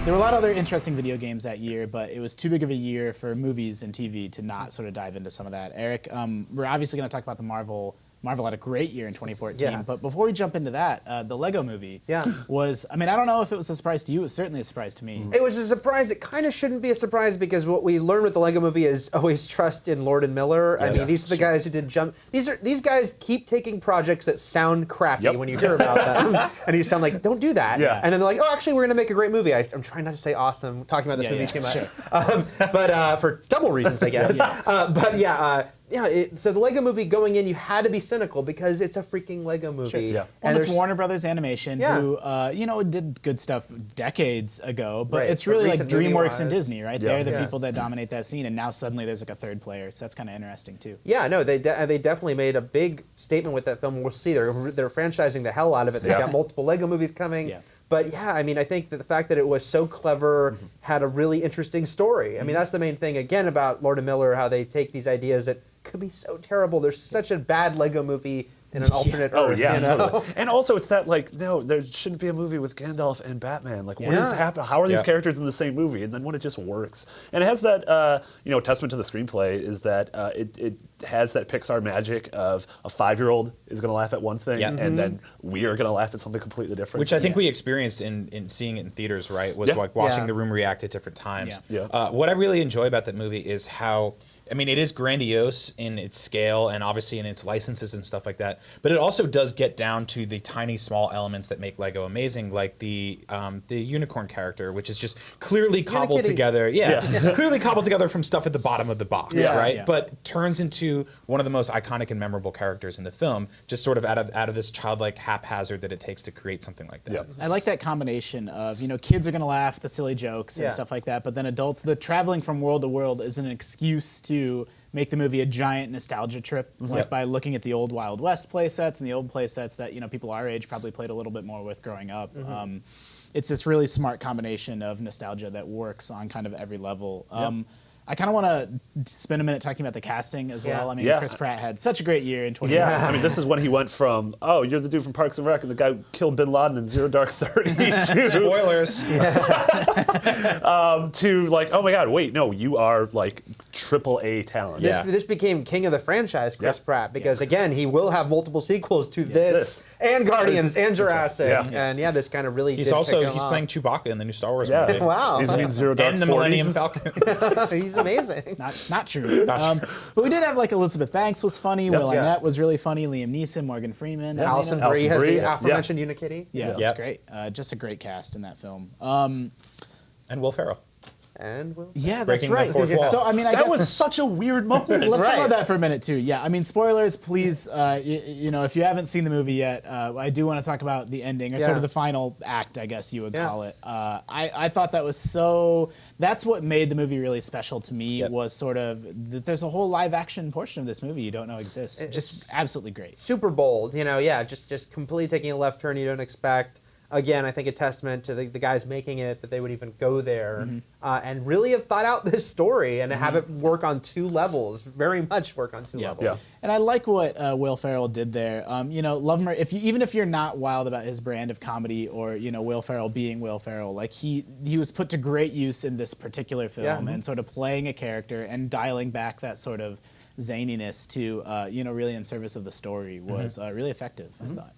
There were a lot of other interesting video games that year, but it was too big of a year for movies and TV to not sort of dive into some of that. Eric, we're obviously going to talk about the Marvel had a great year in 2014, Yeah. but before we jump into that, the Lego movie was, I mean, I don't know if it was a surprise to you, it was certainly a surprise to me. It was a surprise. It kind of shouldn't be a surprise because what we learned with the Lego movie is always trust in Lord and Miller. I mean, these are the guys who did Jump. These guys keep taking projects that sound crappy when you hear about them, and you sound like, don't do that. Yeah. And then they're like, oh, actually, we're going to make a great movie. I'm trying not to say awesome, talking about this movie too much, Sure. but for double reasons, I guess. So the Lego movie going in, you had to be cynical because it's a freaking Lego movie. Sure. Yeah. And it's Warner Brothers Animation, who did good stuff decades ago, but it's really like DreamWorks and Disney, right? They're the people that dominate that scene, and now suddenly there's like a third player, so that's kind of interesting too. Yeah, no, they definitely made a big statement with that film. We'll see. They're franchising the hell out of it. They've got multiple Lego movies coming. Yeah. But yeah, I mean, I think that the fact that it was so clever, had a really interesting story. I mean, that's the main thing, again, about Lord and Miller, how they take these ideas that could be so terrible. There's such a bad Lego movie in an alternate Earth. Yeah, you know? totally. And also, it's that, like, no, there shouldn't be a movie with Gandalf and Batman. Like, what is happening? How are these characters in the same movie? And then when it just works. And it has that, testament to the screenplay is that it has that Pixar magic of a 5-year-old is going to laugh at one thing, and then we are going to laugh at something completely different. Which I think we experienced in seeing it in theaters, right? Was like watching the room react at different times. What I really enjoy about that movie is how, I mean, it is grandiose in its scale and obviously in its licenses and stuff like that, but it also does get down to the tiny, small elements that make Lego amazing, like the unicorn character, which is just clearly cobbled together. Clearly cobbled together from stuff at the bottom of the box, right? Yeah. But turns into one of the most iconic and memorable characters in the film, just sort of out of this childlike haphazard that it takes to create something like that. I like that combination of, kids are going to laugh at the silly jokes and stuff like that, but then adults, the traveling from world to world is an excuse to make the movie a giant nostalgia trip, like by looking at the old Wild West play sets and the old play sets that people our age probably played a little bit more with growing up. It's this really smart combination of nostalgia that works on kind of every level. I kind of want to spend a minute talking about the casting as well. I mean, Chris Pratt had such a great year in 2014. Yeah, I mean, this is when he went from, oh, you're the dude from Parks and Rec and the guy who killed Bin Laden in Zero Dark 30. Spoilers. To like, oh my God, wait, no, you are like AAA talent. This became king of the franchise, Chris Pratt, because again, he will have multiple sequels to this and Guardians and Jurassic, and this kind of really. He's playing Chewbacca in the new Star Wars movie. Wow, he's in Zero Dark and the 40. Millennium Falcon. he's amazing. Not true. But we did have like Elizabeth Banks was funny, Will Arnett was really funny, Liam Neeson, Morgan Freeman. Alison Brie has the aforementioned Unikitty. Yeah, it was great. Just a great cast in that film. And Will Ferrell. And Will. Yeah, that's Breaking right. the fourth wall. So I mean, That was such a weird moment. Let's talk about that for a minute too. Yeah, I mean, spoilers, please. If you haven't seen the movie yet, I do want to talk about the ending or sort of the final act, I guess you would call it. I thought that was so. That's what made the movie really special to me. Was sort of that there's a whole live action portion of this movie you don't know exists. Just absolutely great. Super bold, just completely taking a left turn you don't expect. Again, I think a testament to the guys making it that they would even go there and really have thought out this story and have it work on two levels, very much work on two levels. Yeah. And I like what Will Ferrell did there. Love him, even if you're not wild about his brand of comedy or Will Ferrell being Will Ferrell, like he was put to great use in this particular film and sort of playing a character and dialing back that sort of zaniness to really in service of the story was really effective, I thought.